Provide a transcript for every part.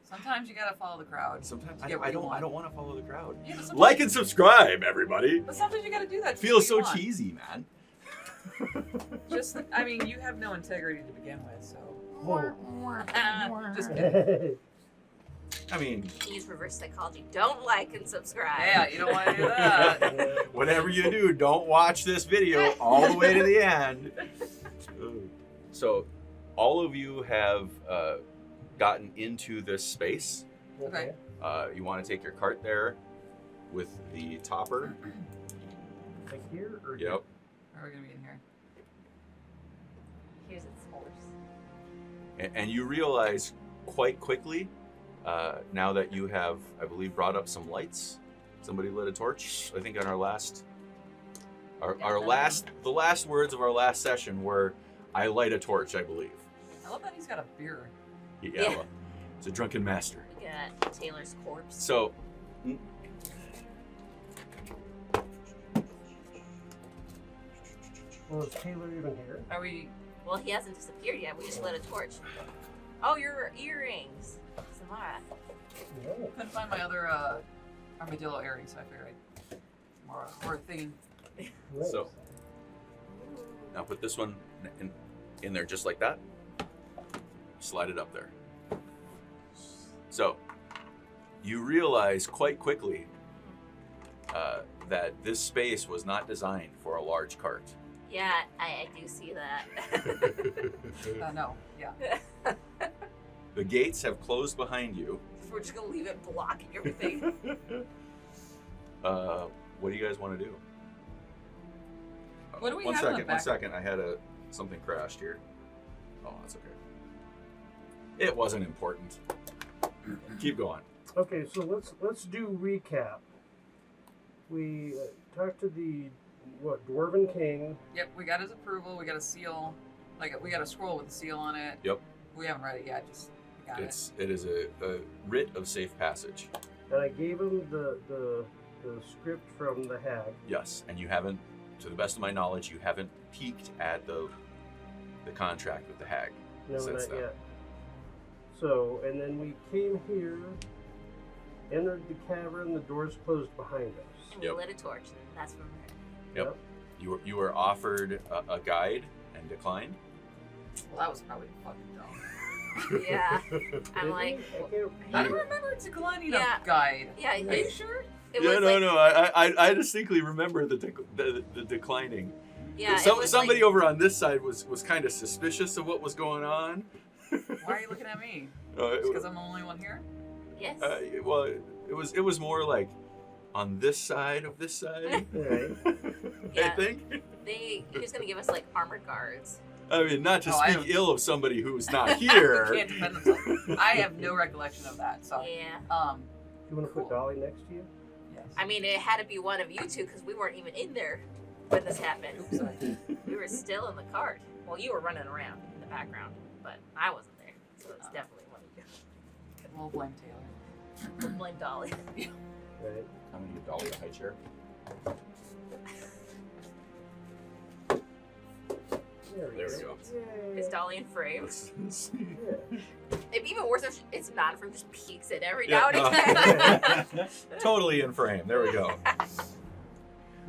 Sometimes you gotta follow the crowd. Sometimes I don't want to follow the crowd. Yeah, Like and subscribe, everybody. But sometimes you gotta do that. Feels so cheesy, man. I mean, you have no integrity to begin with, so. Just Hey, kidding. I mean, Use reverse psychology. Don't like and subscribe. Yeah, you don't want to do that. whatever you do, don't watch this video all the way to the end. So, all of you have gotten into this space. Okay. You want to take your cart there with the topper. Like here or Yep. Are we gonna be in here? Here's its horse. And you realize quite quickly, now that you have, I believe, brought up some lights. Somebody lit a torch. I think on the last words of our last session were, "I light a torch," I believe. I love that he's got a beer. Yeah. Well, it's a drunken master. We got Taylor's corpse. So, Well, is Taylor even here? Are we? Well, he hasn't disappeared yet. We just lit a torch. Oh, your earrings. Samara. No. Couldn't find my other armadillo earrings, so I figured more thing. Nice. So, now put this one in there just like that. Slide it up there. So, you realize quite quickly that this space was not designed for a large cart. Yeah, I do see that. No, yeah. The gates have closed behind you. We're just gonna leave it blocking everything. What do you guys want to do? What do we One have in the second, back? one second. I had something crashed here. Oh, that's okay. It wasn't important. Keep going. Okay, so let's do recap. We talked to the Dwarven King. Yep, we got his approval. We got a seal. Like we got a scroll with a seal on it. Yep. We haven't read it yet. Just we got It is a writ of safe passage. And I gave him the script from the hag. Yes, and you haven't, to the best of my knowledge, you haven't peeked at the contract with the hag. No, since not then. yet. So, and then we came here, entered the cavern, the doors closed behind us. And we lit a torch. That's from her. Yep. You were offered a guide and declined. Well, that was probably fucking dumb. Yeah. I'm Did like, we? I don't remember declining Yeah. a guide. yeah. Are you sure? It Yeah, was no. I distinctly remember the declining. Yeah. Somebody over on this side was kind of suspicious of what was going on. Why are you looking at me? Just Because I'm the only one here? Yes. Well, it was more like on this side of this side. Right. I Yeah. think. He was gonna give us like armored guards. I mean, not to Oh, I speak have- ill of somebody who's not Can't here. defend themselves. I have no recollection of that. So, Yeah. You want to Cool. put Dolly next to you? yes. I mean, it had to be one of you two because we weren't even in there when this happened. Oops, sorry. We were still in the cart. Well, you were running around in the background, but I wasn't there, so it's definitely one of you. We'll blame Taylor. We'll blame Dolly. Right. I'm gonna give Dolly a high chair. There we go. Yay. Is Dolly in frame? Yeah. It'd be even worse if it's not in frame, just peeks it every Yeah, now and again. Totally in frame. There we go.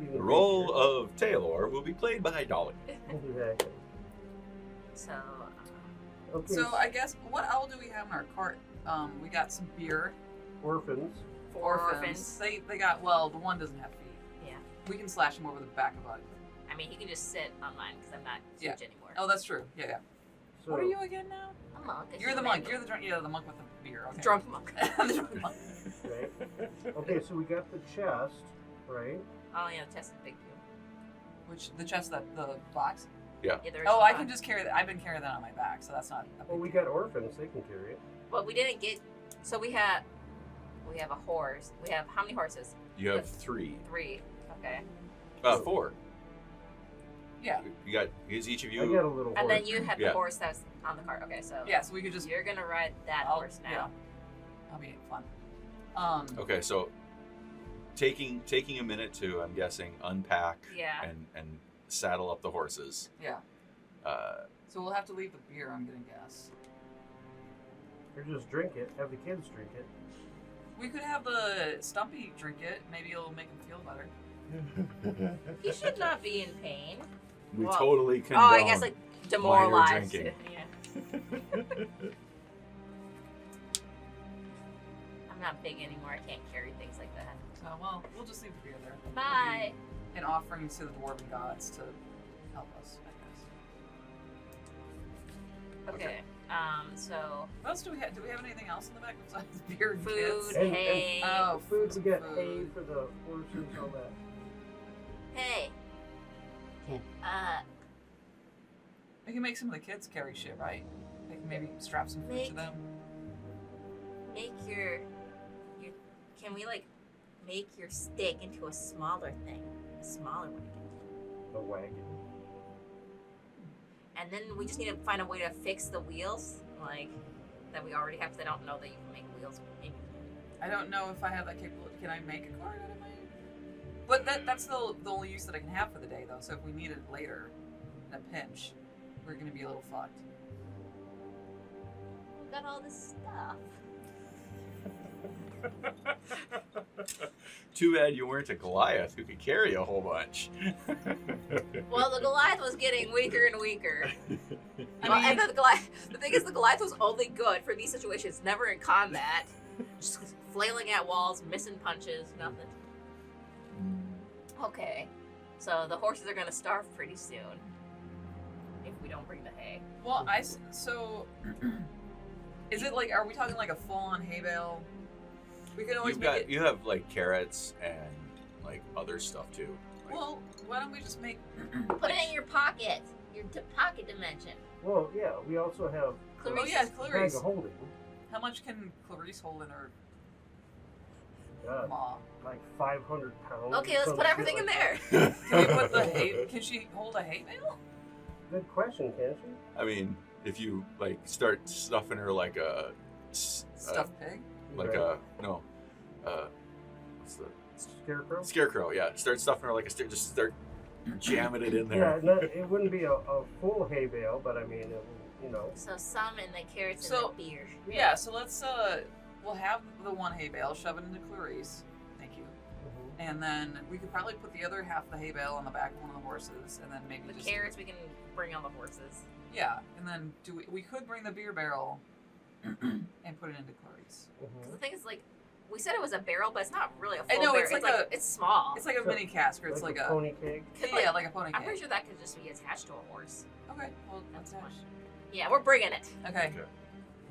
Even The role of Taylor will be played by Dolly. Exactly. So, Okay. So, I guess, what owl do we have in our cart? We got some beer. Orphans. orphans. They got, well, the one doesn't have feet. Yeah. We can slash him over the back of it. I mean, he can just sit on mine because I'm not Yeah. huge anymore. Oh, that's true. Yeah. So, What are you again now? A monk. a You're the human. monk. You're the drunk. Yeah, the monk with the beer. Okay. drunk monk. The drunk monk. right? Okay, so we got the chest, right? Oh yeah, the chest is big too. Which the chest, that the box. Yeah. there is Oh, I one. can just carry that. I've been carrying that on my back, so that's not. A Well, big we deal. got orphans. They can carry it. Well, we didn't get. So we have a horse. We have how many horses? You have 3. 3. Okay. 4. Yeah. You got, is each of I you? got a little And horse. then you had the Yeah. horse that's on the cart. Okay, so Yeah, so we could just. you're gonna ride that horse now. Yeah. That'll be fun. Okay, so taking a minute to, I'm guessing, unpack Yeah. and saddle up the horses. Yeah. Uh, So we'll have to leave the beer. I'm gonna guess. Or just drink it. Have the kids drink it. We could have the Stumpy drink it. Maybe it'll make him feel better. He should not be in pain. we Well, totally Oh, condone. I guess like demoralized. drinking. Yeah. I'm not big anymore. I can't carry things like that. So well, we'll just leave the beer there. Bye. An offering to the dwarven gods to help us, I guess. Okay. So What else do we have? Do we have anything else in the back besides beer and food, kids? And- hay. Oh, Food. We got food. hay for the horses. All that. Hey. We can make some of the kids carry shit, right? They can maybe strap some food to Make- them. Make your. Can we like make your stick into a smaller thing, a smaller one again? A wagon. And then we just need to find a way to fix the wheels, like that we already have. Because I don't know that you can make wheels. I don't know if I have that capability. Can I make a card out of my? But that's the only use that I can have for the day, though. So if we need it later, in a pinch, we're gonna be a little fucked. We got all this stuff. Too bad you weren't a Goliath who could carry a whole bunch. Well, the Goliath was getting weaker and weaker. I Well, mean- and the thing is, the Goliath was only good for these situations, never in combat. Just flailing at walls, missing punches, nothing. Okay, so the horses are gonna starve pretty soon if we don't bring the hay. Well, so is it like? Are we talking like a full-on hay bale? We could always make it. You have like carrots and like other stuff too. Like, Well, why don't we just make? Put it in your pocket, your pocket dimension. Well, yeah. We also have Oh yeah, bag Clarice. of holding. How much can Clarice hold in her God, maw? like 500 pounds. Okay, let's some put shit everything in like there. Can we put the hay? Can she hold a hay bale? that. Good question, can't she? I mean, if you like start stuffing her like a Stuffed pig. like Right. what's the Scarecrow. scarecrow? Yeah, start stuffing her like a just start jamming it in Yeah, there. no, it wouldn't be a full hay bale, but I mean, it, you know. So some in the carrots So- and the beer. Yeah. So let's we'll have the one hay bale, shove it into Clarice. Thank you. Mhm. And then we could probably put the other half of the hay bale on the back of one of the horses, and then maybe The just carrots we can bring on the horses. yeah. And then we could bring the beer barrel and put it into Clarice. Mhm. The thing is, like, we said it was a barrel, but it's not really a I full know, barrel. it's like it's small. It's like a So, mini cask, or it's like a pony keg. yeah, like a pony I'm cake. pretty sure that could just be attached to a horse. Okay, well That's that's fine. nice. Yeah, we're bringing it. Okay,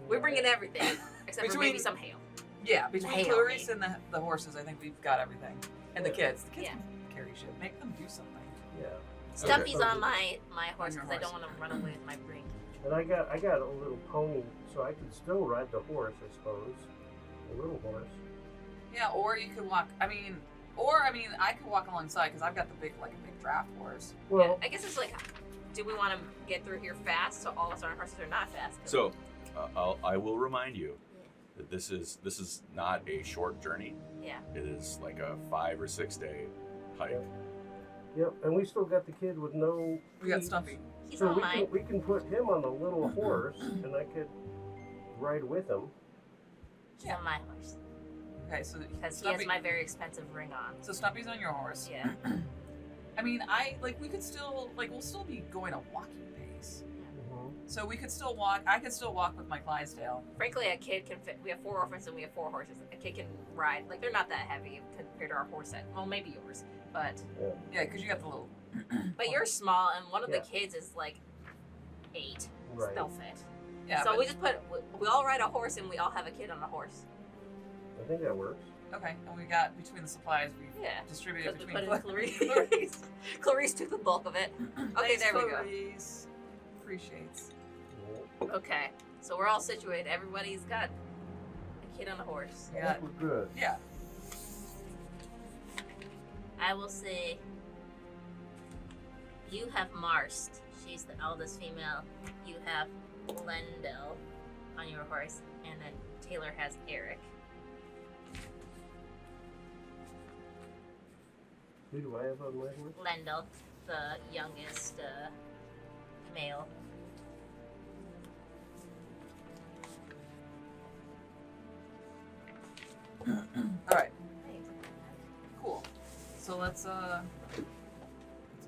We're bringing everything except for maybe Between- some hail. yeah. Between Hail, Clarice hail. and the horses, I think we've got everything, and the Yeah. kids. The kids Yeah. can carry shit. Make them do something. Yeah. Stumpy's Okay. on my horse your because I don't horse. want to run away with my ring. And I got a little pony, so I could still ride the horse, I suppose. A little horse. Yeah, or you could walk. I mean, I could walk alongside because I've got the big draft horse. Well, I guess it's like, do we want to get through here fast so all of us on our horses are not fast? So, I will remind you that this is not a short journey. Yeah. It is like a 5 or 6 day hike. Yeah. yep. And we still got the kid with no. We got feet. Stumpy. He's So on mine. we can put him on the little horse, and I could ride with him. He's on my horse Okay, so because he has my very expensive ring on. So Stumpy's on your horse. Yeah. I mean, we could still we'll still be going a walking pace. Mhm. So we could still walk. I could still walk with my Clydesdale. Frankly, a kid can fit. We have 4 orphans and we have 4 horses. A kid can ride. Like, they're not that heavy compared to our horse set. Well, maybe yours, but Yeah, because you got the little. you're small, and one of Yeah. the kids is like 8. Right. They'll fit. Yeah. So but- we just we all ride a horse and we all have a kid on a horse. I think that works. Okay, and we got between the supplies we've Yeah. distributed Because we between put in Clarice. Clarice took the bulk of it. Okay, Thanks, there we go. Clarice. Appreciates. Okay, so we're all situated. Everybody's got a kid on a horse. Yeah. We're good. Yeah. I will say you have Marst. She's the eldest female. You have Lendl on your horse, and then Taylor has Eric. Who do I have on my horse? Lendl, the youngest male. All right. Cool. So let's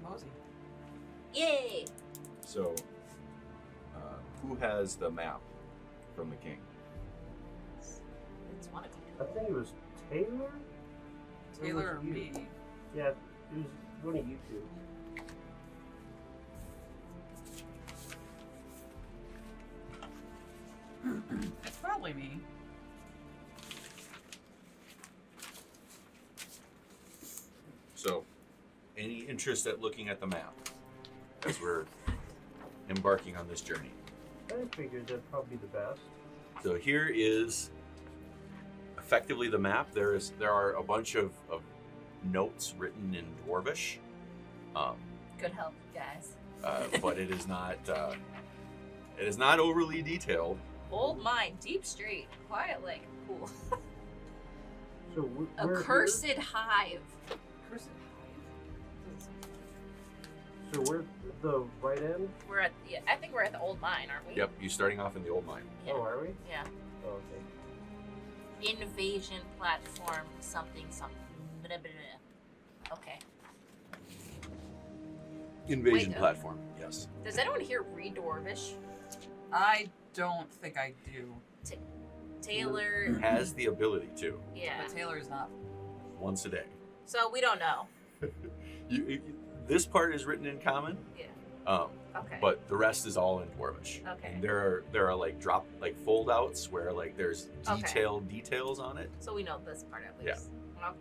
mosey. Yay! So, who has the map from the king? It's one of you. I think it was Taylor? Taylor or was you? me? Yeah, it was one of you two. It's probably me. So, any interest at looking at the map as we're embarking on this journey? I figured that'd probably be the best. So here is effectively the map. There are a bunch of notes written in Dwarvish, Good help, guys. but it is not overly detailed. Old mine, deep street, quiet lake, cool. So A we're cursed hive. Cursed So we're at the right end? We're at, yeah, I think we're at the old mine, aren't we? Yep, you're starting off in the old mine. Yeah. Oh, are we? Yeah. Oh, okay. Invasion platform, something, something. Blah, blah, blah. Okay. Invasion Wait, platform. Yes. Does anyone here read Dwarvish? I don't think I do. Taylor. Has the ability to Yeah. But Taylor is not. once a day. So we don't know. This part is written in common. Yeah. Okay. But the rest is all in Dwarvish. Okay. And there are like fold outs where like there's Okay. detailed details on it. So we know this part at Yeah. least.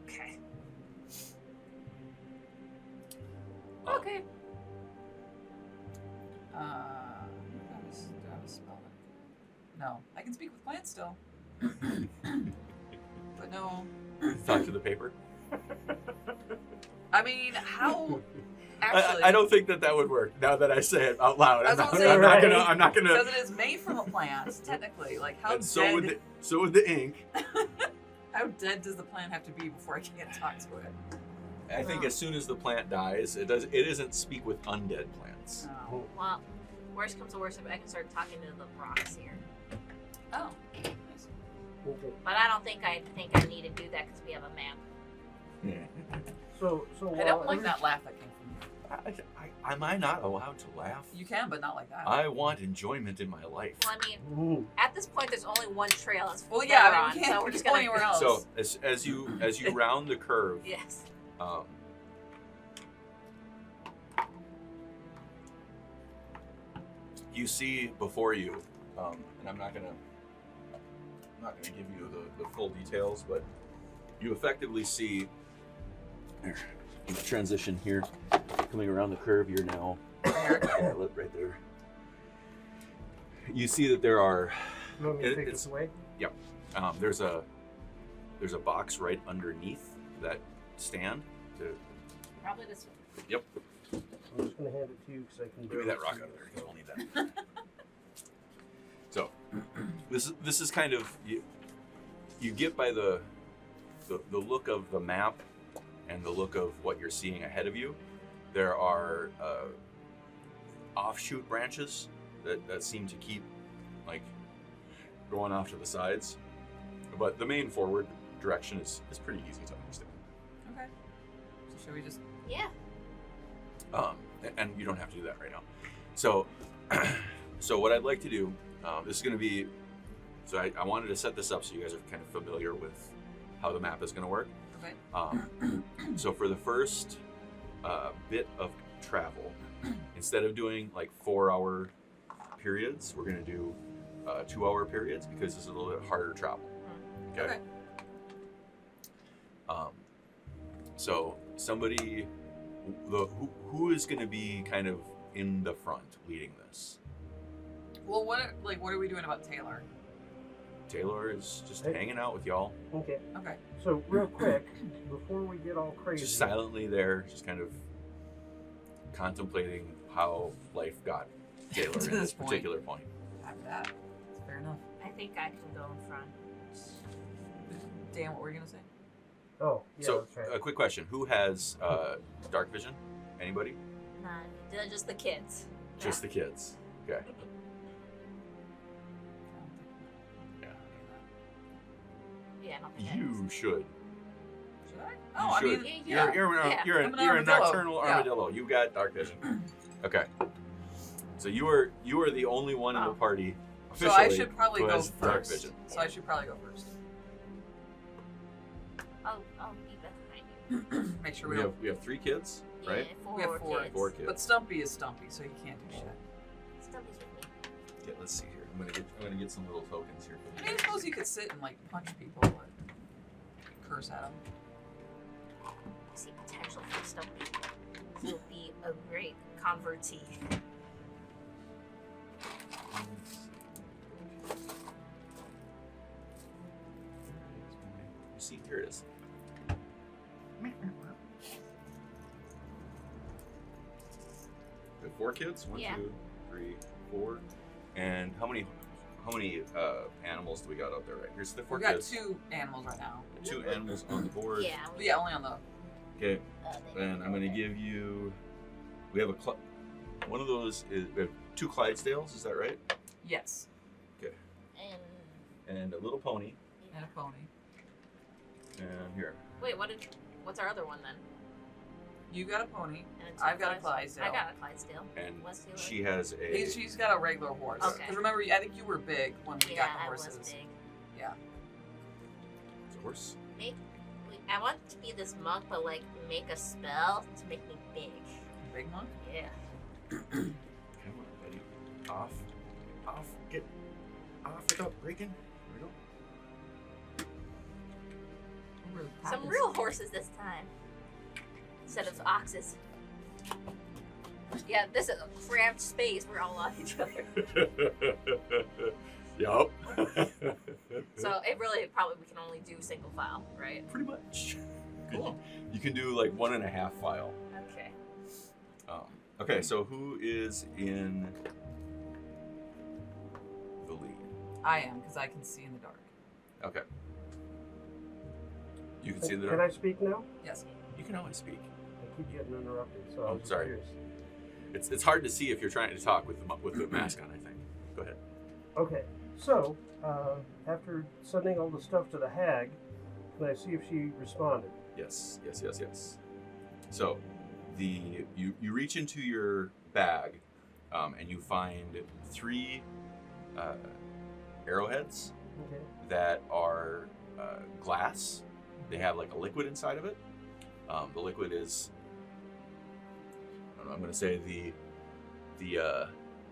Okay. Um, Okay. Do I have a spell? No, I can speak with plants still. But no. Talk to the paper. I mean, how? Actually, I don't think that would work. Now that I say it out loud, I was gonna I'm say, not gonna. right? I'm not gonna. because it is made from a plant, technically. Like, how And so dead? would the ink. How dead does the plant have to be before I can't talk to it? I think as soon as the plant dies, it does. It isn't speak with undead plants. Oh. Well, worst comes to worst, I can start talking to the rocks here. Oh. Nice. Okay. But I don't think I need to do that because we have a map. So I don't like that laugh that came from you. Am I not allowed to laugh? You can, but not like that. I want enjoyment in my life. Well, I mean, Ooh. at this point, there's only one trail. It's Well, yeah, I mean, on, we can't so we're just go gonna anywhere else. So as you round the curve, Yes. You see before you, and I'm not gonna give you the full details, but you effectively see. Transition here, coming around the curve. You're now right there. You see that there are. You want me to take It's- this away? There's a box right underneath that stand. Probably this one. Yep. I'm just going to hand it to you because I can Give me that rock out of there because we'll need that. So, this is kind of you get by the look of the map and the look of what you're seeing ahead of you. There are offshoot branches that seem to keep like going off to the sides, but the main forward direction is pretty easy to understand. Okay. So should we just? Yeah. And you don't have to do that right now. So, so what I'd like to do, this is going to be, so I wanted to set this up so you guys are kind of familiar with how the map is going to work. Okay. So for the first bit of travel, instead of doing like 4-hour periods, we're going to do 2-hour periods because this is a little bit harder travel. Okay. So somebody, who is going to be kind of in the front leading this? Well, what are we doing about Taylor? Taylor is just hanging out with y'all. Okay. Okay. So real quick, before we get all crazy, Just silently there, just kind of contemplating how life got Taylor at this particular point. After that, that's fair enough. I think I can go in front. Dan, what were you gonna say? Oh, yeah, So, that's right. a quick question: who has dark vision? Anybody? Not just the kids. Just the kids. Okay. Yeah. Yeah, not the kids. You should. Should I? Oh, I should. mean, Yeah. You're I'm an a armadillo. nocturnal Yeah. armadillo. You got dark vision. Okay. So you are the only one in the party so officially I should probably who go has dark first. vision. So I should probably go first. I'll be behind you. Make sure We we have don't. we have 3 kids, right? Yeah, We have 4 kids. 4 kids. But Stumpy is Stumpy, so he can't do shit. Stumpy's with me. Okay, let's see here. I'm gonna get some little tokens here. I mean, I suppose you could sit and like punch people or curse at them. I see potential for Stumpy. He'll be a great convertee. See, here it is. We have 4 kids. 1, Yeah. 2, 3, 4. And how many animals do we got out there? Right here's the 4 We got kids. 2 animals right now. 2 animals on the board. Yeah. But yeah, only on the. Okay. They And I'm going to give you. We have one of those is we have 2 Clydesdales. Is that right? Yes. And a little pony. And a pony. And here. Wait, what's our other one then? You got a pony. And I've got a Clydesdale. I got a Clydesdale. And What's the other? she has a. She's got a regular horse. Okay. Because remember, I think you were big when we Yeah, got the I horses. was big. Yeah. It's a horse. I want to be this monk, but like make a spell to make me big. Big monk? Yeah. Come on, buddy. Off. Get off without breaking. There we go. Some real horses this time. Instead of oxes. Yeah, this is a cramped space. We're all on each other. Yup. So it really probably we can only do single file, right? Pretty much. Cool. You can do like 1.5 file. Okay. Okay, so who is in the lead? I am, because I can see in the dark. Okay. You can see the Can dark. I speak now? Yes. You can always speak. I keep getting interrupted, so Oh, I'm just sorry. curious. It's hard to see if you're trying to talk with the mask on, I think. Go ahead. Okay, so after sending all the stuff to the hag, can I see if she responded? Yes. So, you reach into your bag, and you find 3 arrowheads Okay. that are glass. They have like a liquid inside of it. The liquid is, I don't know, I'm going to say the I don't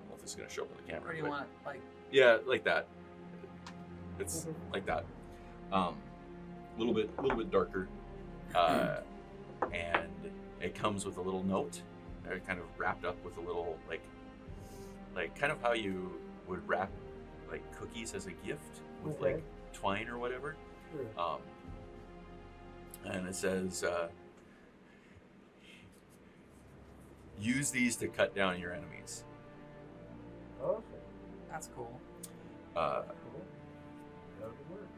know if this is going to show up on the camera. Or do you but- want it, like, Yeah, like that. It's Mhm. like that. A little bit darker, and it comes with a little note, kind of wrapped up with a little like kind of how you would wrap like cookies as a gift with Okay. like twine or whatever. Sure. And it says, use these to cut down your enemies. Okay. that's cool. Uh, Cool. That would work.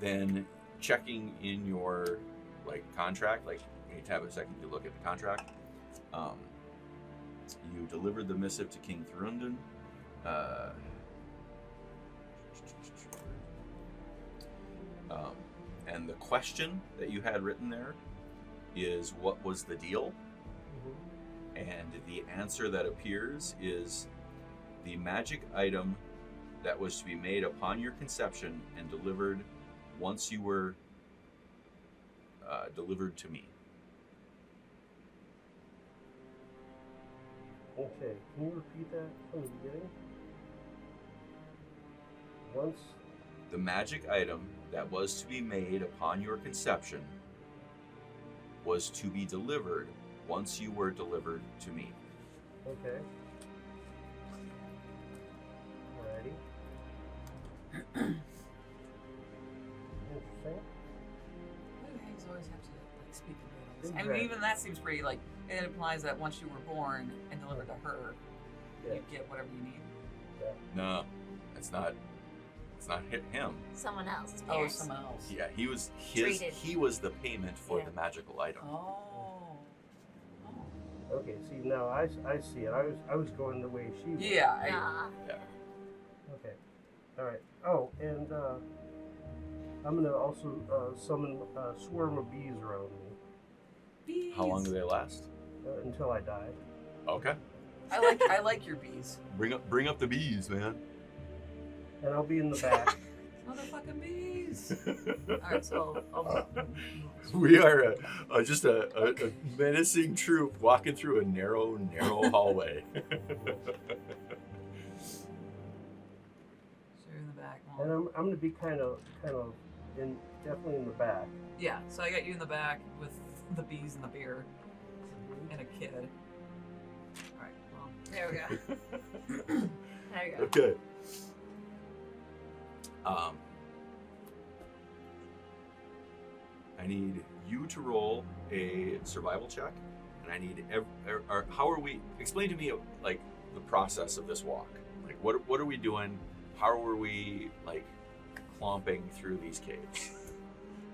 then checking in your like contract, like when you have a second to look at the contract, you delivered the missive to King Thrundan. And the question that you had written there is, what was the deal? Mhm. And the answer that appears is the magic item that was to be made upon your conception and delivered once you were delivered to me. Okay, can you repeat that from the beginning? Once. The magic item that was to be made upon your conception was to be delivered once you were delivered to me. Okay. Alrighty. Interesting. Why do hags always have to like speak in riddles? I Exactly. mean, even that seems pretty like it implies that once you were born and delivered to her, Yeah. you get whatever you need. No, it's not. It's not him. Someone else. His Oh, parents. someone else. Yeah, he was Treated. he was the payment for Yeah. the magical item. Oh. Okay, see now I see it. I was going the way she was. Yeah. Nah. Okay. Alright. Oh, and I'm gonna also summon a swarm of bees around me Bees. How long do they last? until I die. Okay. I like your bees. Bring up the bees, man. And I'll be in the back. Motherfucking bees. Alright, so We are just a menacing troop walking through a narrow so hallway. you're in the back. And I'm gonna be kind of definitely in the back. Yeah, so I got you in the back with the bees and the beer and a kid. Alright, well. There we go. There you go. Okay. I need you to roll a survival check, and I need how are we? Explain to me like the process of this walk. Like what are we doing? How are we like clomping through these caves?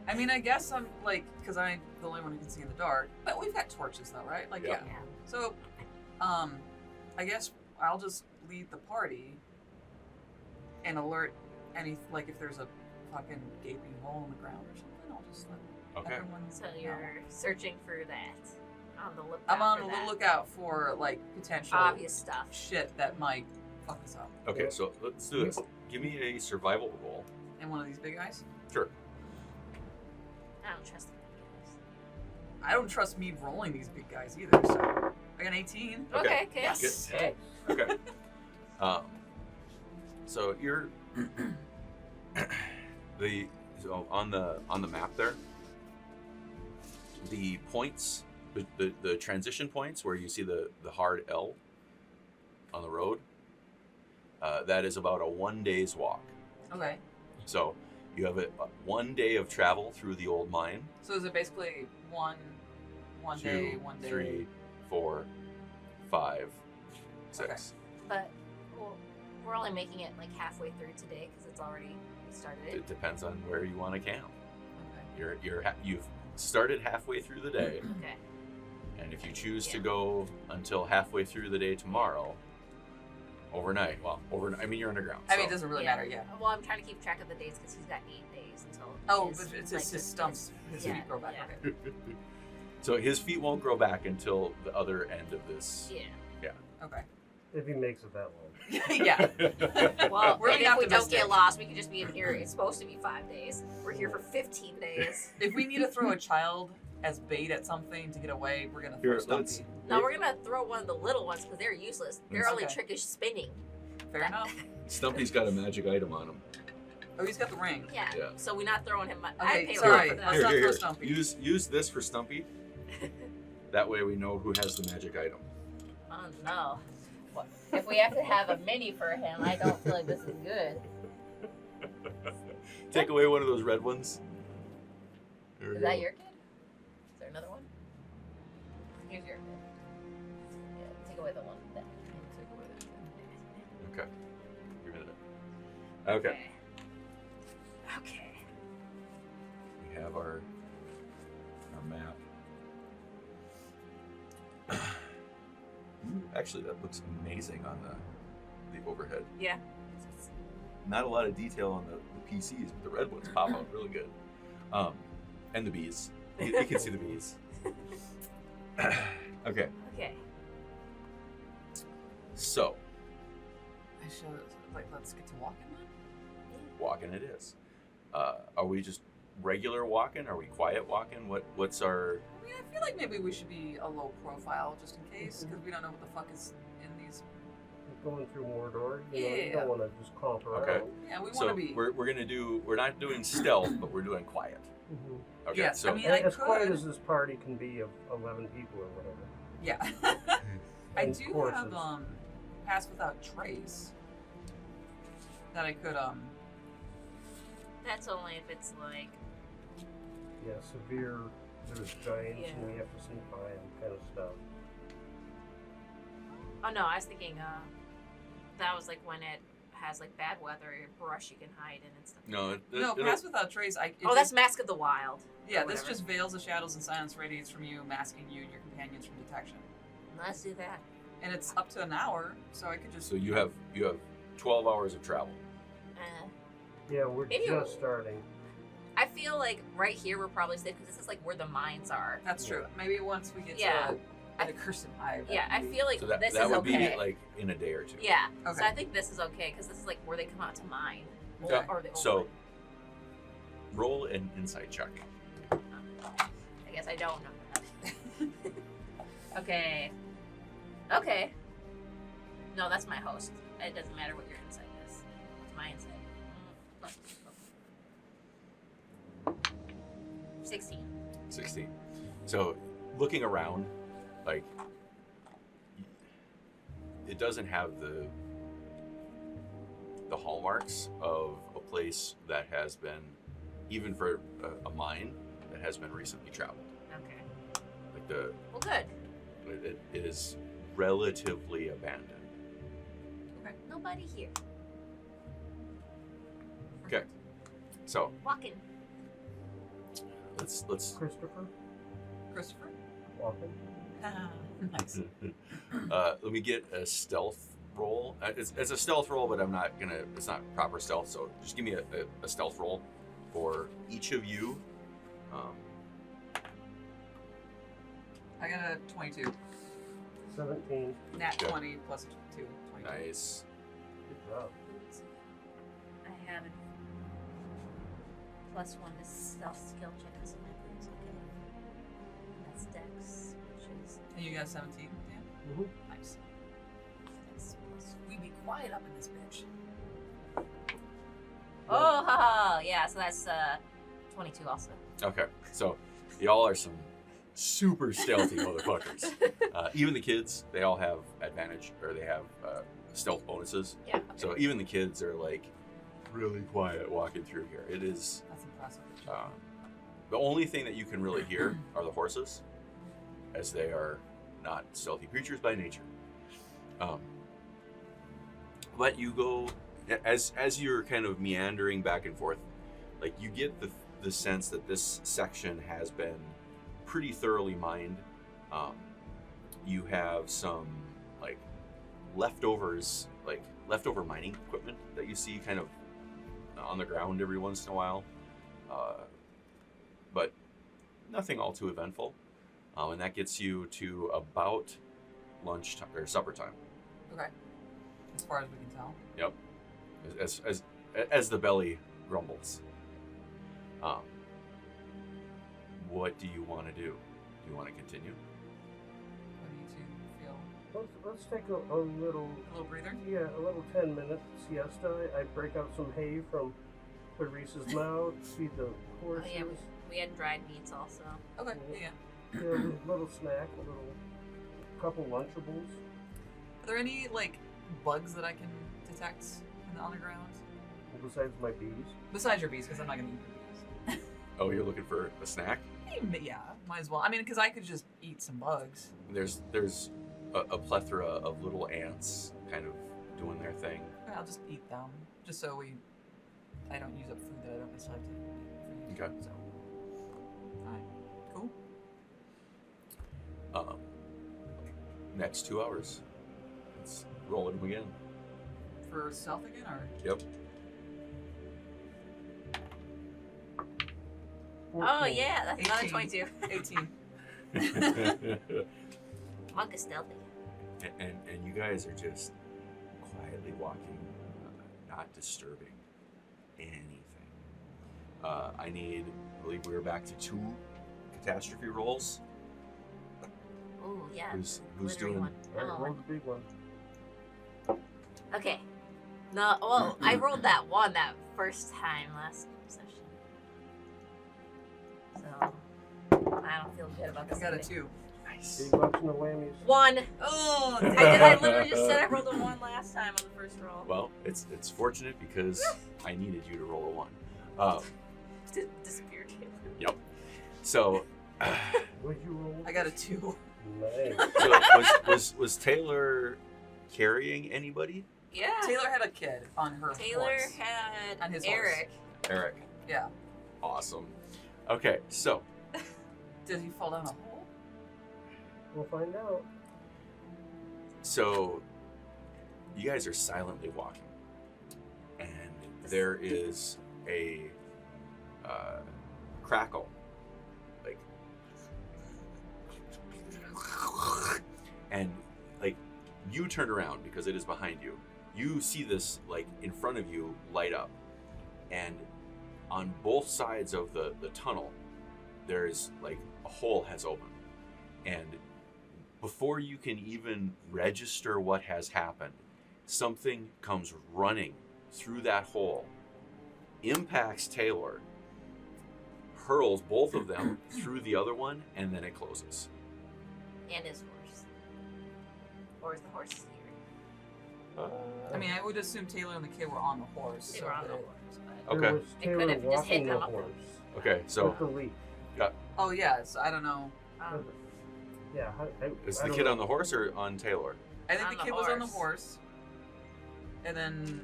I mean, I guess I'm like, because I'm the only one who can see in the dark. But we've got torches, though, right? Like, Yeah. yeah. So, I guess I'll just lead the party and alert any, like, if there's a fucking gaping hole in the ground or something. I'll just let Okay. everyone. So know. you're searching for that. On the lookout. I'm on for the that lookout for like potential obvious stuff. shit that might fuck us up. Okay, so let's do this. Give me a survival roll. And one of these big guys. Sure. I don't trust the guys. I don't trust me rolling these big guys either. So I got an 18. Okay. Yes. Good. Okay. So you're so on the map there. The points, the transition points where you see the hard L on the road. That is about a 1 day's walk. Okay. So you have a 1 day of travel through the old mine. So is it basically one Two, day, 1 day? 3, 4, 5, 6. But we're only making it like halfway through today because it's already started. It depends on where you want to camp. Okay. You've started halfway through the day, Okay. and if you choose to Yeah. go until halfway through the day tomorrow, overnight. Well, overnight. I mean, you're underground. I mean, so- it doesn't really matter. Yeah. Well, I'm trying to keep track of the days because he's got 8 days until. Oh, his, but it's like, his stumps. His yeah, feet grow back. yeah. Okay. So his feet won't grow back until the other end of this. Yeah. Okay. If he makes it that long. Yeah. Well, We're and being if we don't optimistic. get lost, we can just be in here. It's supposed to be 5 days. We're here for 15 days. If we need to throw a child as bait at something to get away, we're gonna throw Here, Stumpy. let's- No, we're gonna throw one of the little ones because they're useless. Their only Okay. trick is spinning. Fair enough. Stumpy's got a magic item on him. Oh, he's got the ring. Yeah. Yeah. So we're not throwing him. I Okay, paid a sorry. lot for that. Let's not throw Here. Stumpy. Use this for Stumpy. That way we know who has the magic item. Oh no. If we have to have a mini for him, I don't feel like this is good. Take away one of those red ones. There we Is go. that your kid? Is there another one? Here's your kid. Yeah, take away the one that. Take away that. Okay. Get rid of it. Okay. Okay. We have our map. Actually, that looks amazing on the overhead. Yeah. Not a lot of detail on the PCs, but the red ones pop out really good. And the bees. You can see the bees. Okay, Okay. so I should like let's get to walking then. walking it is. Are we just regular walking? Are we quiet walking? What's our? I mean, I feel like maybe we should be a low profile just in case, because we don't know what the fuck is in these going through Mordor. You know, you Yeah. don't want to just clomp around. Okay. Yeah, we want So to be. we're not doing stealth, but we're doing quiet. Mm-hmm. Okay. Yes, so I mean, I As quiet could. as this party can be of 11 people or whatever. Yeah. I And do horses. have pass without trace that I could That's only if it's like. Yeah, severe. There's giants Yeah. and we have to sneak by them, kind of stuff. Oh no, I was thinking that was like when it has like bad weather or brush you can hide in and stuff. no, no pass without trace. Oh, that's Mask of the Wild. yeah. or This whatever. just veils the shadows and silence radiates from you, masking you and your companions from detection. Let's do that. And it's up to an hour, so I could just. So you have 12 hours of travel. Yeah, we're Maybe just starting. I feel like right here we're probably safe because this is like where the mines are. That's true. Maybe once we get Yeah. to the Cursed Hive. Yeah, I feel like So that this that is would okay. be like in a day or two. Yeah. Okay. So I think this is okay because this is like where they come out to mine. Okay. Or the old So mine. roll an insight check. I guess I don't know. Okay. Okay. No, that's my host. It doesn't matter what your insight is. It's my insight. 16. 16. So looking around, like it doesn't have the hallmarks of a place that has been, even for a mine that has been recently traveled. Okay. Like the Well, good. it is relatively abandoned. Nobody here. Okay. So Walking. let's Christopher, Christopher? walking. Nice. let me get a stealth roll. It's a stealth roll, but it's not proper stealth, so just give me a stealth roll for each of you. I got a 22. 17. Nat Okay. 20 plus 2. 22. Nice. Good job. I have it. +1 to stealth skill check, so that is okay. That's Dex, which is And you got 17? Yeah. Mm-hmm. Nice. Dex plus. We be quiet up in this bitch. Oh, haha! Yeah, so that's 22 also. Okay, so y'all are some super stealthy motherfuckers. Even the kids, they all have advantage, or they have stealth bonuses. Yeah. Okay. So even the kids are like really quiet walking through here. It is That's impressive. the only thing that you can really hear are the horses, as they are not stealthy creatures by nature. But you go as you're kind of meandering back and forth, like you get the sense that this section has been pretty thoroughly mined. You have some like leftover mining equipment that you see kind of on the ground every once in a while, but nothing all too eventful. And that gets you to about lunch or supper time. Okay. As far as we can tell. Yep. As the belly grumbles. What do you want to do? Do you want to continue? What do you two feel? Let's take a little, A little breather? yeah, a little 10-minute siesta. I break out some hay from Clarice's mouth, feed the horses. yeah. We had dried meats also. Okay, yeah. Yeah, a little snack, couple Lunchables. Are there any, like, bugs that I can detect in the underground? Besides my bees. Besides your bees, because I'm not going to eat your bees. Oh, you're looking for a snack? Yeah, might as well. I mean, because I could just eat some bugs. There's a plethora of little ants kind of doing their thing. I'll just eat them, just so I don't use up food that I don't necessarily have to eat for you. Okay. So, alright, cool. Next 2 hours. Let's roll it again. For stealth again, or? Yep. 14. Oh yeah, that's another 18. 22. 18. Monk is stealthy. and you guys are just quietly walking, not disturbing anything. I believe we were back to 2 catastrophe rolls. Oh yeah. Who's Glittery doing? one. Alright, Oh, roll the big one. Okay. No, well, I rolled that one that first time last session. So, I don't feel good about I this. got a ending. 2. Nice. Big bucks and the whammies. 1. Oh, I literally just said I rolled a 1 last time on the first roll. Well, it's fortunate because I needed you to roll a 1. Disappeared. Yep. So, What'd you roll? I got a 2. Nice. so was Taylor carrying anybody? Yeah. Taylor had a kid on her Taylor horse. had On his Eric. Eric. Yeah. Awesome. Okay, so Did he fall down a hole? We'll find out. So, you guys are silently walking, and there is a crackle, like, and like you turn around because it is behind you. You see this like in front of you light up, and on both sides of the tunnel, there's like a hole has opened, and before you can even register what has happened, something comes running through that hole, impacts Taylor, hurls both of them through the other one, and then it closes. And his horse. Or is the horse here? I mean, I would assume Taylor and the kid were on the horse. They so were on the that- horse, but Okay. There was They could Taylor have just walking hit the them up. horse. Okay, so With the leaf. Oh, yes. I don't know. Yeah. is I the don't kid know. on the horse or on Taylor? I think On the the kid was on the horse. horse. And then,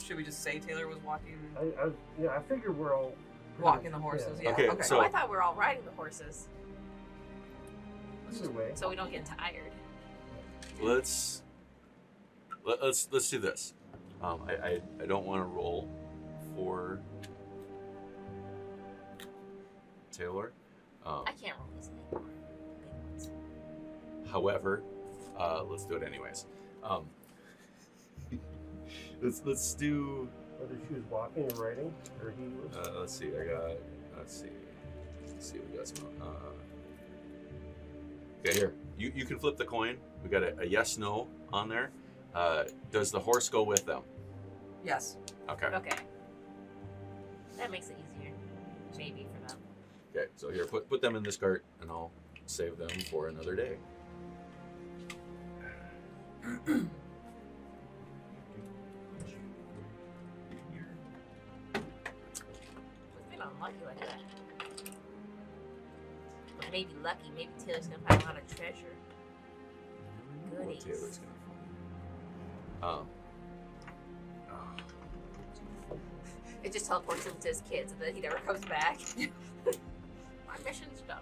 should we just say Taylor was walking I figure we're all pretty walking much- the horses? yeah. Yeah. Okay, Okay. so- Oh, I thought we were all riding the horses, Either way. so we don't get tired. Let's do this. I don't want to roll for Taylor. I can't roll these anymore. Big ones. However, let's do it anyways. Let's do. Whether she was walking or riding, or he was. Let's see. Let's see. We got some. Okay, here. You can flip the coin. We got a yes no on there. Does the horse go with them? Yes. Okay. Okay. That makes it easier. Maybe for them. Okay. So here, put them in this cart, and I'll save them for another day. We've been unlucky like that. But maybe lucky. Maybe Taylor's gonna find a lot of treasure. What Goodies. Taylor's gonna find. It just teleports him to his kids and then he never comes back. My mission's done.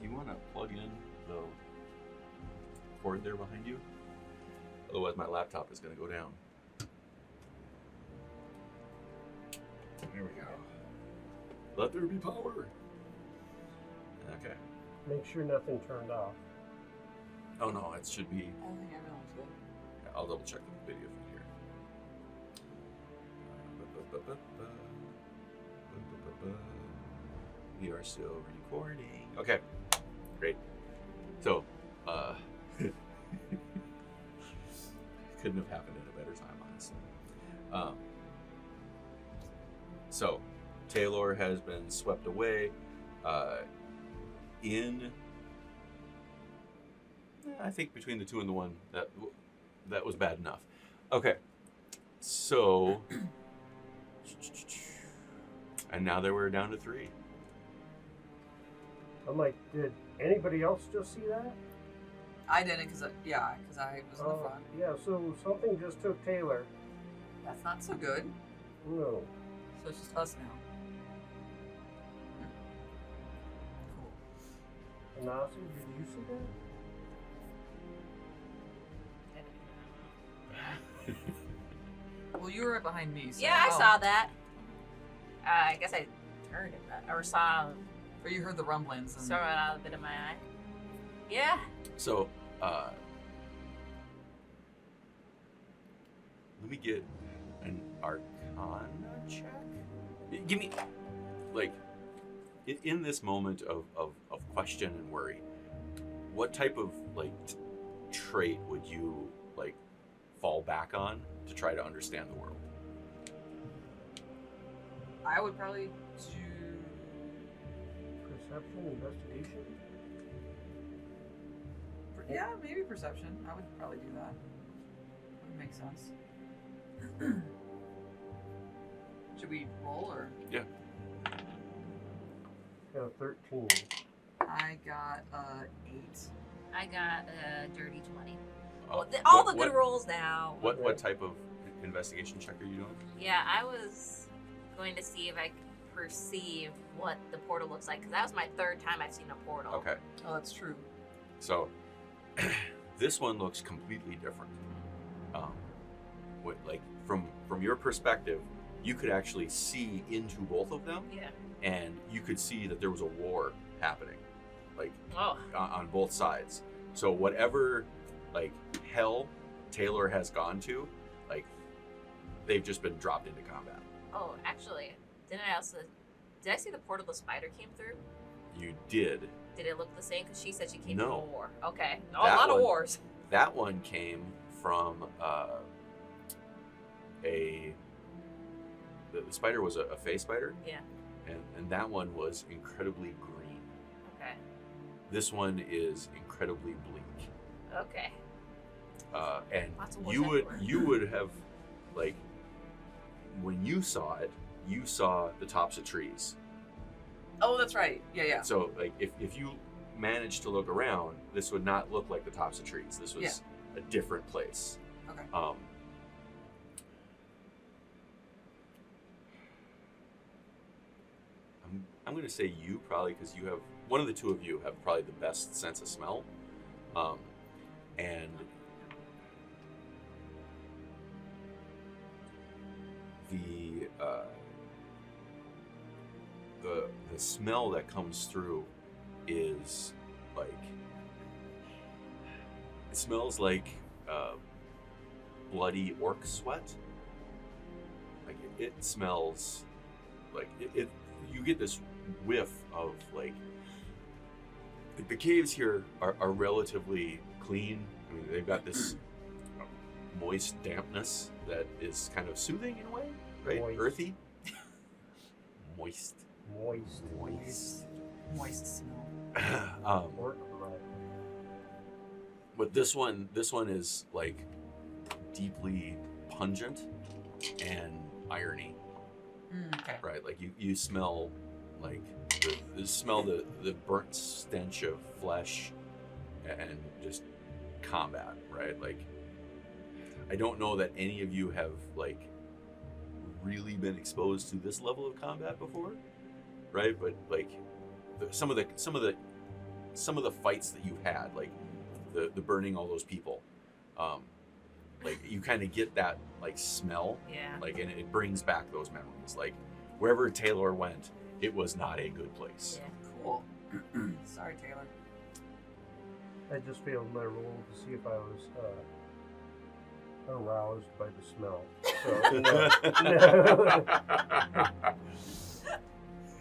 You want to plug in the cord there behind you? Otherwise, my laptop is going to go down. There we go. Let there be power. Okay. Make sure nothing turned off. Oh no, it should be. I don't think everyone's good. I'll double check the video from here. We are still recording. Okay, great. So, couldn't have happened at a better time, honestly. So, Taylor has been swept away. I think between the 2 and the 1, that was bad enough. Okay, so, and now they were down to 3. I'm like, did anybody else just see that? I didn't because I was in the front. Yeah, so something just took Taylor. That's not so good. No. So it's just us now. Cool. Anansi, did you see that? Well, you were right behind me. So, Yeah, I saw that. I guess I turned it, or saw Or you heard the rumblings. And saw it out of a bit of my eye. Yeah. So, let me get an Arcana check. Give me, like, in this moment of question and worry, what type of like trait would you like fall back on to try to understand the world? I would probably do. Perception, investigation. Yeah, maybe perception. I would probably do that. Would make sense. Should we roll or? Yeah. Got a 13. I got 8. I got a dirty 20. Uh, All what- the good what- rolls now. What type of investigation check are you doing? Yeah, I was going to see if I could perceive what the portal looks like, because that was my third time I've seen a portal. Okay. Oh, that's true. So this one looks completely different. Like from your perspective, you could actually see into both of them, Yeah. and you could see that there was a war happening, like Oh. on both sides. So whatever like hell Taylor has gone to, like they've just been dropped into combat. Oh, actually, did I see the portal the spider came through? You did. Did it look the same? Because she said she came No. from a war. Okay. A That lot of one- wars. That one came from the spider was a fey spider, Yeah. and that one was incredibly green. Okay. This one is incredibly bleak. Okay. And Lots of wars you everywhere. would have, like, when you saw it, you saw the tops of trees. Oh, that's right. Yeah. So, like, if you managed to look around, this would not look like the tops of trees. This was a different place. Okay. I'm going to say you probably, because you have, one of the two of you have probably the best sense of smell. And the smell that comes through is like, it smells like bloody orc sweat. Like it smells like it you get this whiff of like the caves here are relatively clean. I mean, they've got this moist dampness that is kind of soothing in a way, right? Moist. Earthy. Moist. Moist smell. Orc blood. But this one is like deeply pungent and irony, Okay. right? Like you smell like you smell the burnt stench of flesh and just combat, right? Like I don't know that any of you have like really been exposed to this level of combat before, right? But like some of the fights that you've had, like the burning all those people, like you kind of get that like smell, Yeah. like, and it brings back those memories. Like wherever Taylor went, it was not a good place. Yeah. Cool. Sorry, Taylor. I just failed my roll to see if I was aroused by the smell.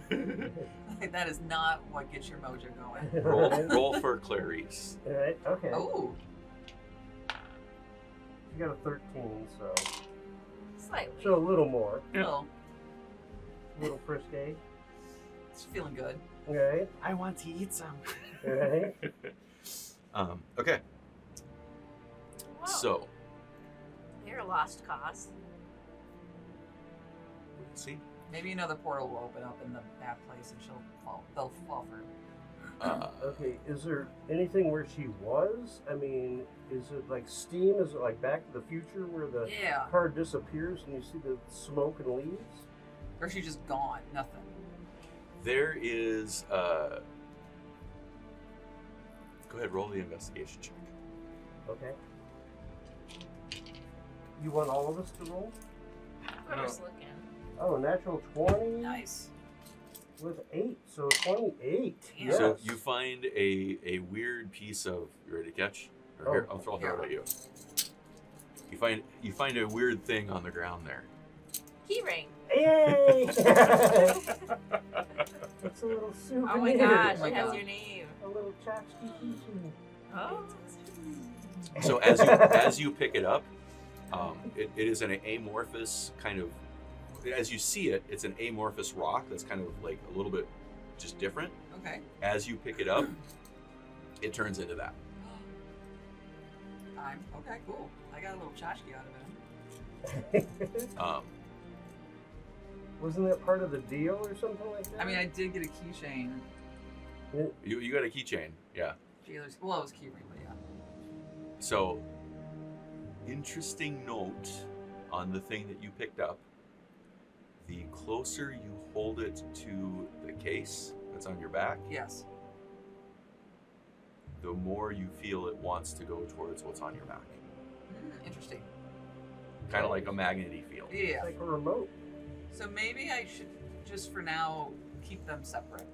So, That is not what gets your mojo going. roll for Clarice. Alright, okay. Oh, You got a 13, so Slightly. a little more. well, A little frisky. it's feeling good. Alright, I want to eat some. alright. Okay, Whoa. so You're a lost cause. let's see. Maybe another portal will open up in that place and they'll fall through. Okay, is there anything where she was? I mean, is it like steam? Is it like Back to the Future where the Yeah. car disappears and you see the smoke and leaves? Or she's just gone. Nothing. There is. Go ahead, roll the investigation check. Okay. You want all of us to roll? I'm just looking. Oh, natural 20 Nice. with 8, so 28. Damn. Yes. So you find a weird piece of. You ready to catch? Or here, I'll throw it at you. You find a weird thing on the ground there. Key ring. Yay! It's a little souvenir. Oh my gosh, Oh my it has God. your name. A little tchotchke keychain. Oh. So as you pick it up, it is an amorphous kind of. As you see it, it's an amorphous rock that's kind of like a little bit just different. Okay. As you pick it up, it turns into that. Okay, cool. I got a little tchotchke out of it. Wasn't that part of the deal or something like that? I mean, I did get a keychain. You got a keychain, yeah. Jailer's, well, it was key ring, but yeah. So, interesting note on the thing that you picked up. The closer you hold it to the case that's on your back, Yes. the more you feel it wants to go towards what's on your back. Interesting. Kind of like a magnety field. Yeah. It's like a remote. So maybe I should just for now keep them separate.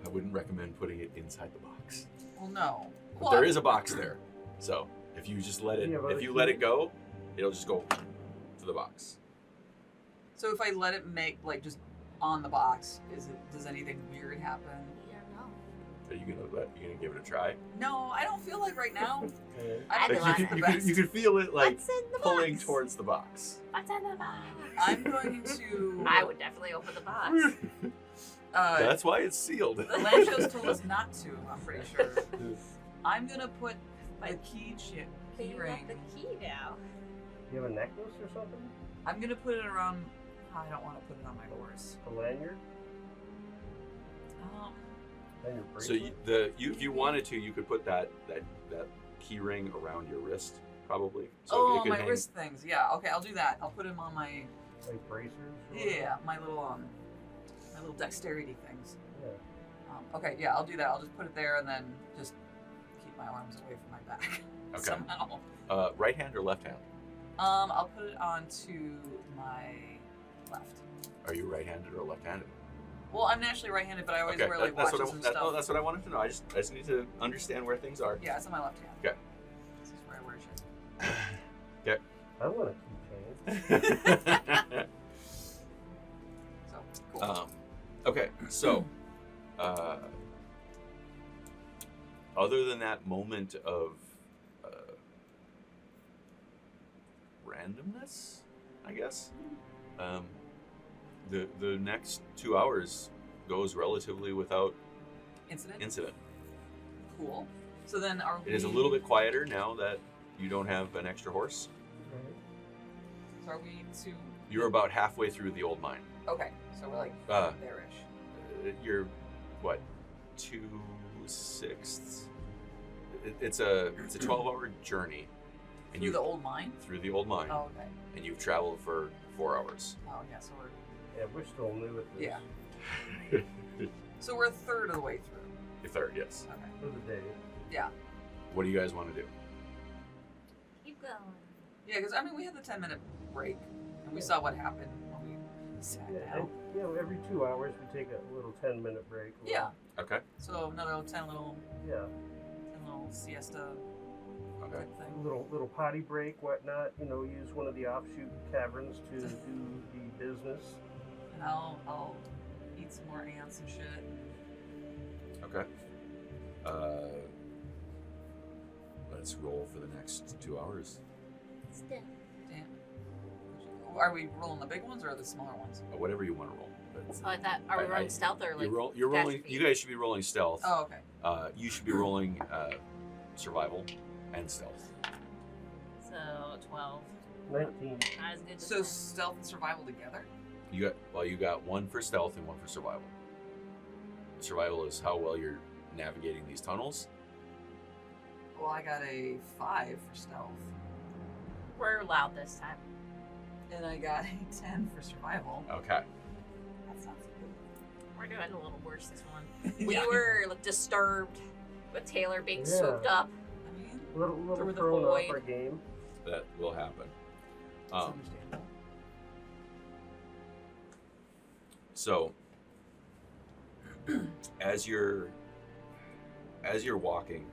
I wouldn't recommend putting it inside the box. Well, no. But there is a box there. So if you just let it, Yeah, but if you let it go, it'll just go to the box. So if I let it make like just on the box, does anything weird happen? Yeah, no. Are you gonna give it a try? No, I don't feel like right now. I'd be think Like, like, it's the you best. could feel it like What's in the pulling box? towards the box. What's in the box? I'm going to. I would definitely open the box. That's why it's sealed. Lanchos told us not to. I'm pretty sure. I'm gonna put the key You ring. got the key now. You have a necklace or something? I'm gonna put it around. I don't want to put it on my horse. A lanyard? Lanyard So bracelet? if you wanted to, you could put that key ring around your wrist, probably. So Oh, it could my hang. wrist things. Yeah. Okay, I'll do that. I'll put them on my Like bracers? or whatever? yeah, my little dexterity things. Yeah. Okay, yeah, I'll do that. I'll just put it there and then just keep my arms away from my back Okay. somehow. Right hand or left hand? I'll put it onto my left. Are you right-handed or left-handed? Well, I'm naturally right-handed, but I always wear like that's watches what and that, stuff. oh, that's what I wanted to know. I just need to understand where things are. Yeah, it's on my left hand. Okay. This is where I wear shit. I want a keychain. So cool. Okay, so other than that moment of randomness, I guess, the next 2 hours goes relatively without incident. Cool. So then are we? It is a little bit quieter now that you don't have an extra horse. So are we to? You're about halfway through the old mine. Okay, so we're like Uh, there-ish. You're what, 2/6? It's a 12-hour journey, and Through the old mine. through the old mine, Oh, okay. and you've traveled for 4 hours. Oh, yeah. So we're Yeah, we're still new at this. Yeah. so we're a third of the way through. The third, yes. Okay. For the day. Yeah. What do you guys want to do? Keep going. Yeah, because I mean we had the 10-minute break, and we saw what happened when we sat Yeah, down. and, you know, every 2 hours we take a little 10-minute break. Yeah. Okay. So another 10 little siesta Okay. type A thing. little potty break, whatnot. You know, use one of the offshoot taverns to do the business. And I'll eat some more ants and shit. Okay. Let's roll for the next 2 hours. Still. Damn. Are we rolling the big ones or the smaller ones? Whatever you want to roll. But Oh, I thought, are we rolling stealth or like? you're rolling. catastrophe? You guys should be rolling stealth. Oh, okay. You should be rolling survival and stealth. So 12. 19. Not as good as So 10. stealth and survival together? You got one for stealth and one for survival. Survival is how well you're navigating these tunnels. Well, I got a 5 for stealth, We're loud this time. and I got a 10 for survival. Okay. That sounds We're doing a little worse this one. good. We Yeah. were like, disturbed with Taylor being Yeah. swooped up. I mean, A little Through the thrown void. off our game. That will happen. that's understandable. So, as you're walking,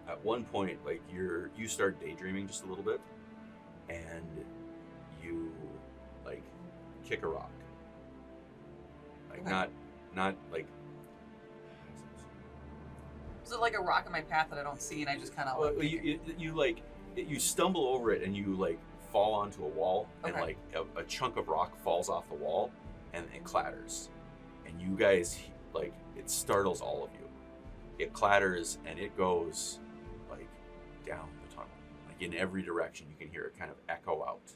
at one point, like you start daydreaming just a little bit, and you like kick a rock, like Okay. not like So like a rock in my path that I don't see, and I just kind of Well, you stumble over it and you like fall onto a wall, and Okay. like a chunk of rock falls off the wall, and it clatters, and you guys like it startles all of you. It clatters and it goes like down the tunnel, like in every direction. You can hear it kind of echo out.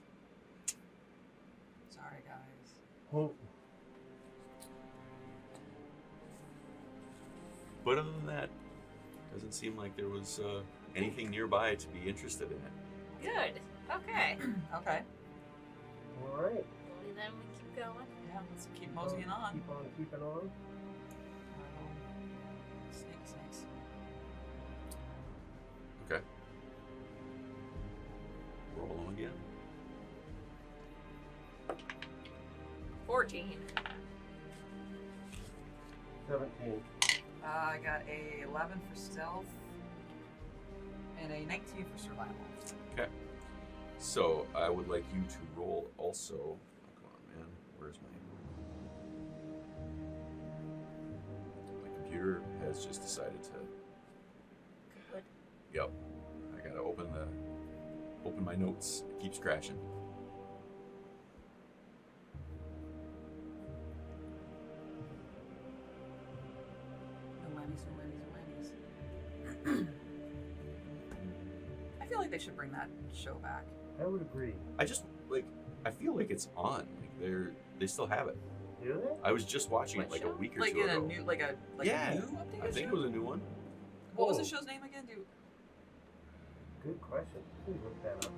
Sorry, guys. Oh, But other than that, doesn't seem like there was anything nearby to be interested in it. Good. Okay. Okay. all right. Well, then we keep going. Yeah, let's keep moseying on. Keep on keeping on. Snakes. Okay. Roll them again. 14. 17. I got a 11 for stealth and a 19 for survival. Okay. So I would like you to roll also. Oh, come on, man. Where's my computer has just decided to. Good. Yep. I gotta open my notes. It keeps crashing. No whammies. I feel like they should bring that show back. I would agree. I just I feel like it's on. Like they still have it. Do they? I was just watching it What like a show? week or Like two in a ago. new, Yeah. a new updated I think show? it was a new one. What was the Oh. show's name again? Good question. Please look that up.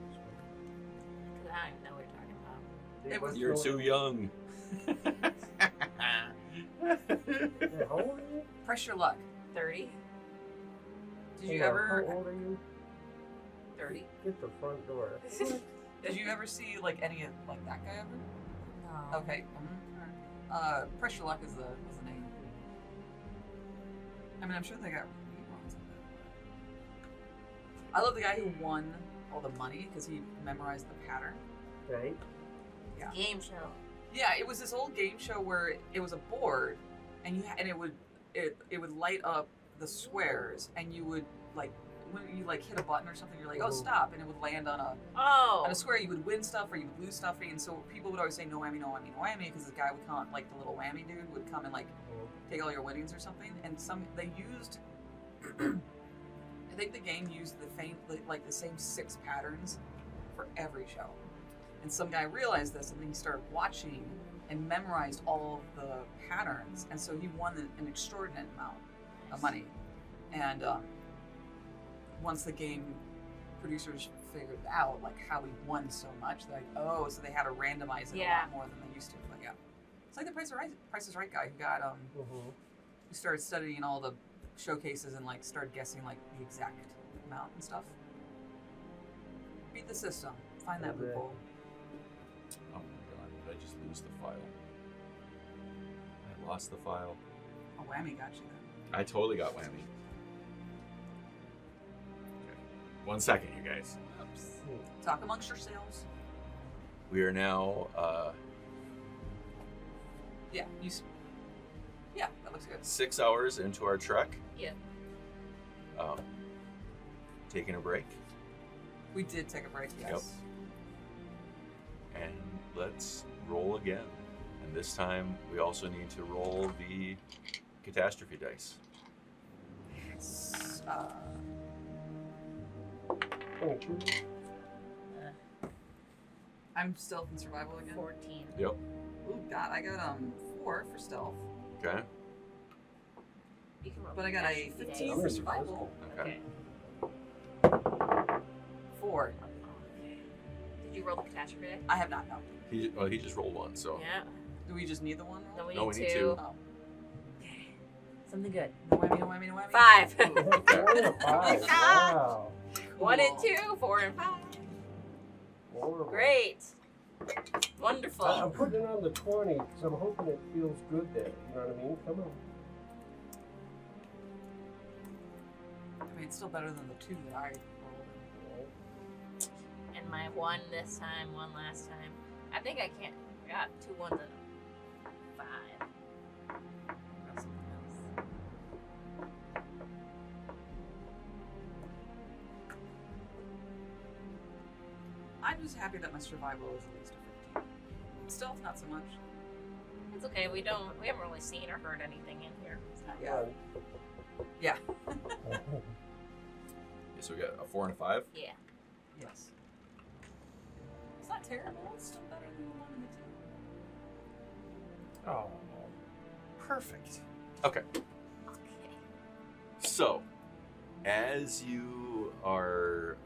Because I don't even know what you're talking about. It was- You're too young. Yeah, how old are you? Press Your Luck. 30. Did you Yeah, ever? How old are you? 30. Get the front door. Did you ever see like any of like that guy ever? No. Okay. Press Your Luck was the name. I mean, I'm sure they got reruns of it. I love the guy who won all the money because he memorized the pattern. Right? Yeah. Game show. Yeah, it was this old game show where it was a board, and it would light up the squares, and you would like when you like hit a button or something, you're like, oh, Mhm. stop, and it would land on Oh. a square. You would win stuff or you would lose stuff, and so people would always say no whammy, no whammy, no whammy, because the guy would come, like the little whammy dude would come and like take all your winnings or something. And they used, I think the game used the same 6 patterns for every show. And some guy realized this, and then he started watching and memorized all of the patterns, and so he won an extraordinary amount of money. And once the game producers figured out like how he won so much, they're like, oh, so they had to randomize it a Yeah. lot more than they used to. But yeah, it's like the Price is Right guy who got Mm-hmm. who started studying all the showcases and like started guessing like the exact amount and stuff. Beat the system. Find that Okay. loophole. Oh my god, did I just lose the file? I lost the file. Oh, whammy got you then. I totally got whammy. Okay. 1 second, you guys. Oops. Talk amongst yourselves. We are now Yeah, yeah, that looks good. 6 hours into our trek. Yeah. Taking a break. We did take a break, yes. And let's roll again. And this time we also need to roll the catastrophe dice. It's, Thank you. I'm stealth and survival again. 14. Yep. Ooh, God, I got 4 for stealth, Okay. You can roll but I got a catastrophe 15 dice. for I'm survival. Okay. 4. Okay. Did you roll the catastrophe dice? I have not. No. He just rolled 1, so Yeah. Do we just need the one No, roll? we No, need we need two. two. Oh. Okay. Something good. No whammy, no whammy, no whammy. 5. 4 and a 5. Wow. 1 and Cool. 2, 4 and 5. Horrible. Great. Wonderful. I'm putting it on the 20 because I'm hoping it feels good there. You know what I mean? Come on. I mean, it's still better than the 2 that I rolled. And my 1 this time, 1 last time. I think I can't. I got 2 1s and a 5. Or something else. I'm just happy that my survival is at least a 15. Stealth, not so much. It's okay. We haven't really seen or heard anything in here. Yeah. Yeah. Okay, so we got a 4 and a 5. Yeah. Yes. It's not terrible. It's still better than the 1 and the 2. Oh, perfect. Okay. Okay. So, as you are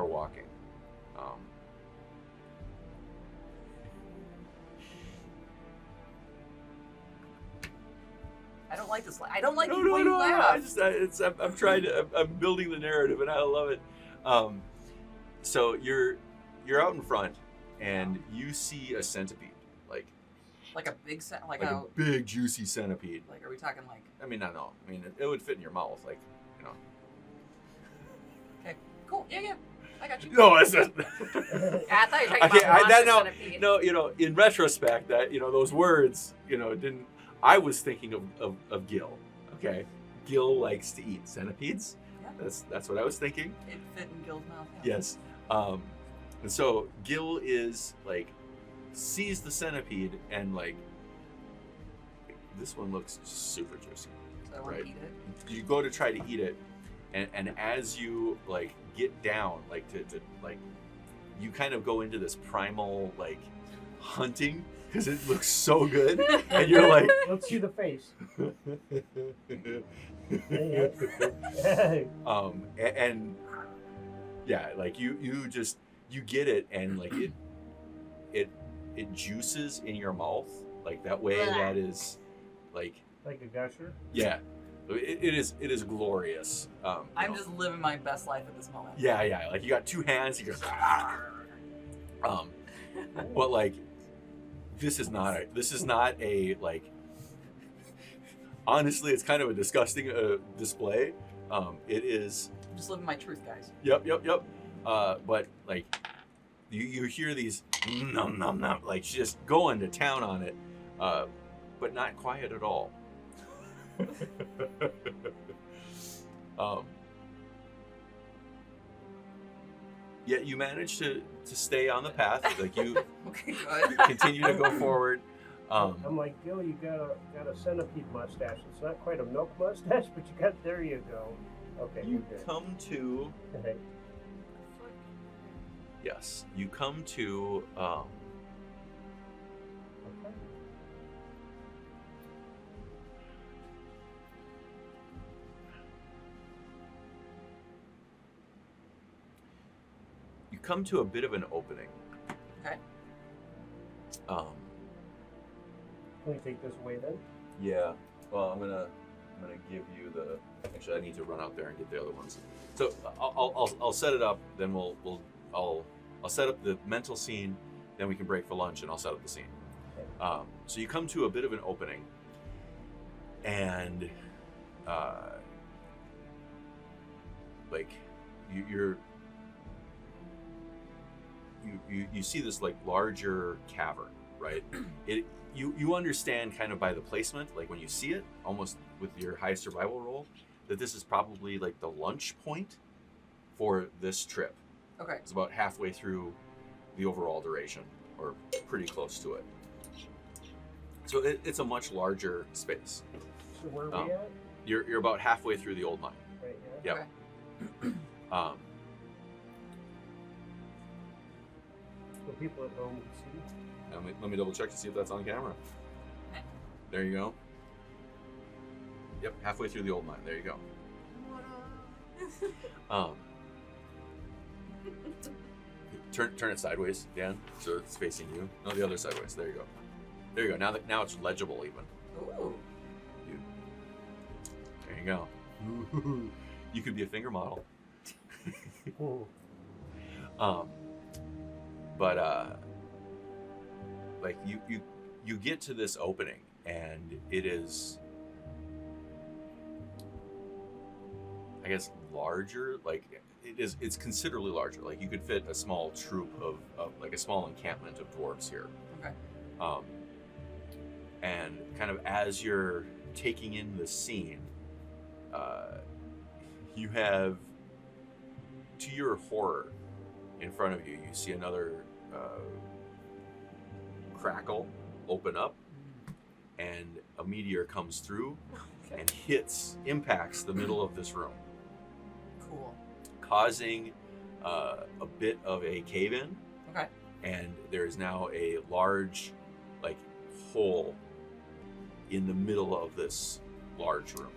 walking, I don't like this. I don't like no, the no, way no, you no, laugh. I'm trying to. I'm building the narrative, and I love it. So you're out in front, and you see a centipede, Like a big like a big juicy centipede. Like, are we talking like? I mean, no. I mean, it would fit in your mouth, like, you know. Okay, cool. Yeah. I got you. No, it's not. I thought you were talking Okay, about that monster no, centipede. no, you know, in retrospect, that those words, didn't. I was thinking of Guil. Okay, Guil likes to eat centipedes. Yeah. That's what I was thinking. It fit in Guil's mouth. Yeah. Yes. And so Guil is sees the centipede and this one looks super juicy. So I want Right. to eat it. You go to try to eat it, and as you get down to you kind of go into this primal hunting because it looks so good, and you're like, Let's see the face. and yeah, you get it, and it juices in your mouth that way. Blah. That is Like a gusher. yeah, it is glorious. I'm just living my best life at this moment. yeah, you got 2 hands, you go but this is not a honestly, it's kind of a disgusting display. It is. I'm just living my truth, guys. Yep. But you hear these nom nom nom, just going to town on it, but not quiet at all. Yet you manage to stay on the path. You Okay, good. continue to go forward. I'm like, Gil, you got a centipede mustache. It's not quite a milk mustache, but you got. There you go. Okay, You we're good. come to Okay. yes. You come to Okay. you come to a bit of an opening. Okay. Can we take this away then? Yeah. Well, I'm gonna give you the. Actually, I need to run out there and get the other ones. So I'll set it up. Then I'll set up the mental scene. Then we can break for lunch, and I'll set up the scene. Okay. So you come to a bit of an opening, and you see this larger cavern, right? You understand kind of by the placement, when you see it, almost with your high survival roll, that this is probably the lunch point for this trip. Okay. It's about halfway through the overall duration, or pretty close to it. So it's a much larger space. So where are we at? You're about halfway through the old mine. Right here. Yep. So people at home can see. Let me double check to see if that's on camera. Okay. There you go. Yep, halfway through the old mine. There you go. Turn it sideways, Dan, so it's facing you. No, the other sideways. There you go. There you go. Now it's legible even. Ooh. There you go. You could be a finger model. Ooh. But you get to this opening, and it is, I guess, larger. It's considerably larger. You could fit a small troop of a small encampment of dwarves here. Okay. And kind of as you're taking in the scene, you have, to your horror, in front of you, you see another crackle open up, and a meteor comes through and impacts the middle of this room, Cool. causing a bit of a cave-in. Okay. And there is now a large, like, hole in the middle of this large room.